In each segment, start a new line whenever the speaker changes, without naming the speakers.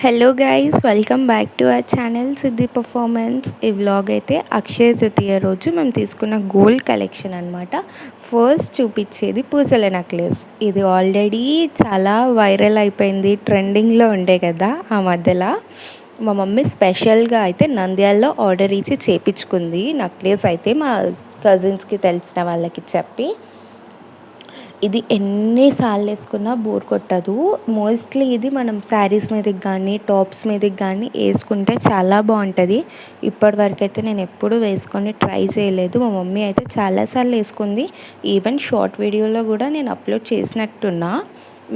Hello guys, welcome back to our channel Siddhi performance. ఈ vlog అయితే అక్షయ తృతీయ రోజు మేము తీసుకున్న గోల్డ్ కలెక్షన్ అనమాట. ఫస్ట్ చూపించేది పూసల నెక్లెస్. ఇది ఆల్రెడీ చాలా వైరల్ అయిపోయింది, ట్రెండింగ్లో ఉండే కదా ఆ మధ్యలో. మా మమ్మీ స్పెషల్గా అయితే నంద్యాలలో ఆర్డర్ ఇచ్చి చేపించుకుంది నెక్లెస్ అయితే, మా కజిన్స్కి తెలిసిన వాళ్ళకి చెప్పి. ఇది ఎన్నిసార్లు వేసుకున్నా బోర్ కొట్టదు. మోస్ట్లీ ఇది మనం శారీస్ మీదకి కానీ టాప్స్ మీదకి కానీ వేసుకుంటే చాలా బాగుంటుంది. ఇప్పటివరకు అయితే నేను ఎప్పుడూ వేసుకొని ట్రై చేయలేదు. మా మమ్మీ అయితే చాలాసార్లు వేసుకుంది. ఈవెన్ షార్ట్ వీడియోలో కూడా నేను అప్లోడ్ చేసినట్టున్నా.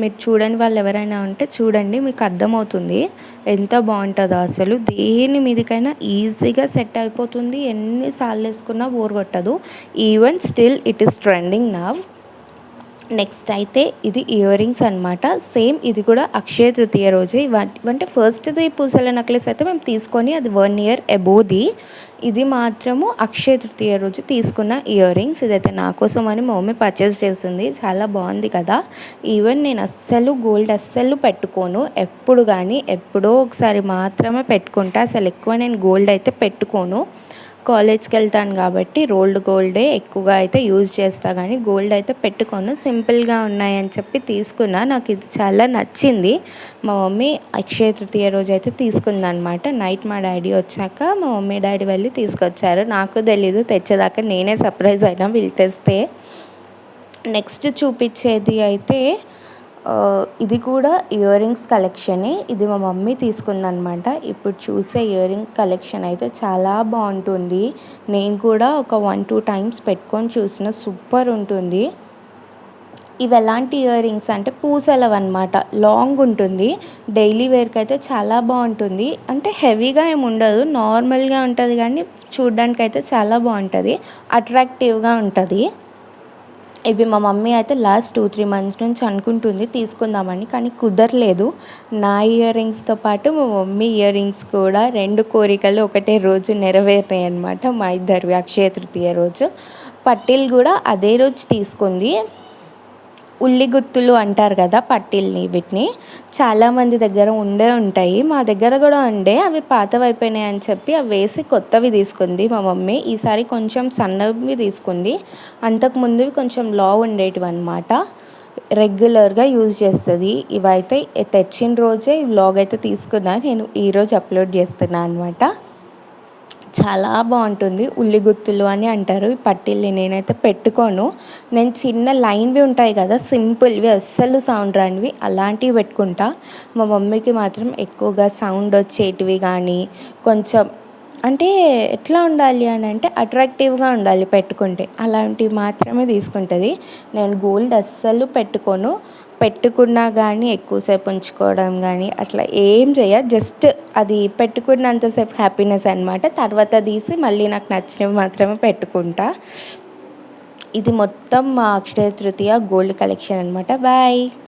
మీరు చూడని వాళ్ళు ఎవరైనా ఉంటే చూడండి, మీకు అర్థమవుతుంది ఎంత బాగుంటుందో. అసలు దేని మీదకైనా ఈజీగా సెట్ అయిపోతుంది. ఎన్నిసార్లు వేసుకున్నా బోర్ కొట్టదు. Even still it is trending now. Next అయితే ఇది ఇయర్ రింగ్స్ అనమాట. సేమ్ ఇది కూడా అక్షయ తృతీయ రోజే. అంటే ఫస్ట్ది పూసల నెక్లెస్ అయితే మేము తీసుకొని అది 1 year అబోవ్ది. ఇది మాత్రము అక్షయ తృతీయ రోజు తీసుకున్న ఇయర్ రింగ్స్. ఇదైతే నా కోసం అని మా మమ్మీ పర్చేస్ చేసింది. చాలా బాగుంది కదా. ఈవెన్ నేను గోల్డ్ అస్సలు పెట్టుకోను ఎప్పుడు, కానీ ఎప్పుడో ఒకసారి మాత్రమే పెట్టుకుంటా. అసలు ఎక్కువ నేను గోల్డ్ అయితే పెట్టుకోను. కాలేజ్కి వెళ్తాను కాబట్టి రోల్డ్ గోల్డే ఎక్కువగా అయితే యూజ్ చేస్తా, కానీ గోల్డ్ అయితే పెట్టుకోను. సింపుల్గా ఉన్నాయని చెప్పి తీసుకున్నా. నాకు ఇది చాలా నచ్చింది. మా మమ్మీ అక్షయ తృతీయ రోజు అయితే తీసుకుందనమాట. నైట్ మా డాడీ వచ్చాక మా మమ్మీ డాడీ వెళ్ళి తీసుకొచ్చారు. నాకు తెలీదు, తెచ్చేదాకా నేనే సర్ప్రైజ్ అయినా వీళ్ళు తెస్తే. నెక్స్ట్ చూపించేది అయితే ఇది కూడా ఇయర్ రింగ్స్ కలెక్షనే. ఇది మా మమ్మీ తీసుకుందనమాట. ఇప్పుడు చూసే ఇయర్ రింగ్ కలెక్షన్ అయితే చాలా బాగుంటుంది. నేను కూడా ఒక 1-2 times పెట్టుకొని చూసిన, సూపర్ ఉంటుంది. ఇవి ఎలాంటి ఇయర్ రింగ్స్ అంటే పూసలవి అనమాట. లాంగ్ ఉంటుంది. డైలీ వేర్కి అయితే చాలా బాగుంటుంది. అంటే హెవీగా ఏమి ఉండదు, నార్మల్గా ఉంటుంది, కానీ చూడ్డానికి అయితే చాలా బాగుంటుంది, అట్రాక్టివ్గా ఉంటుంది. ఇవి మా మమ్మీ అయితే లాస్ట్ 2-3 months నుంచి అనుకుంటుంది తీసుకుందామని, కానీ కుదరలేదు. నా ఇయర్ రింగ్స్తో పాటు మా మమ్మీ ఇయర్ రింగ్స్ కూడా 2 కోరికలు ఒకటే రోజు నెరవేరినాయి అనమాట. మా ఇద్దరివి అక్షయ తృతీయ రోజు. పట్టీలు కూడా అదే రోజు తీసుకుంది. ఉల్లి గుత్తులు అంటారు కదా పట్టీల్ని, వీటిని చాలామంది దగ్గర ఉంటాయి. మా దగ్గర కూడా ఉండే, అవి పాతవైపోయినాయి అని చెప్పి అవి వేసి కొత్తవి తీసుకుంది మా మమ్మీ. ఈసారి కొంచెం సన్నవి తీసుకుంది. అంతకుముందువి కొంచెం లావు ఉండేటివి అనమాట, రెగ్యులర్గా యూజ్ చేస్తుంది. ఇవైతే తెచ్చిన రోజే ఈ వ్లాగ్ అయితే తీసుకున్నా, నేను ఈరోజు అప్లోడ్ చేస్తున్నాను అనమాట. చాలా బాగుంటుంది. ఉల్లి గుత్తులు అని అంటారు ఈ పట్టీల్ని. నేనైతే పెట్టుకోను. నేను చిన్న లైన్వి ఉంటాయి కదా, సింపుల్వి, అస్సలు సౌండ్ రానివి, అలాంటివి పెట్టుకుంటా. మా మమ్మీకి మాత్రం ఎక్కువగా సౌండ్ వచ్చేటివి కానీ, కొంచెం అంటే ఎట్లా ఉండాలి అని అంటే అట్రాక్టివ్గా ఉండాలి పెట్టుకుంటే, అలాంటివి మాత్రమే తీసుకుంటుంది. నేను గోల్డ్ అస్సలు పెట్టుకోను. పెట్టుకున్నా కానీ ఎక్కువసేపు ఉంచుకోవడం కానీ అట్లా ఏం చేయ, జస్ట్ అది పెట్టుకున్నంతసేపు హ్యాపీనెస్ అనమాట. తర్వాత తీసి మళ్ళీ నాకు నచ్చినవి మాత్రమే పెట్టుకుంటా. ఇది మొత్తం మా అక్షయ తృతీయ గోల్డ్ కలెక్షన్ అనమాట. బాయ్.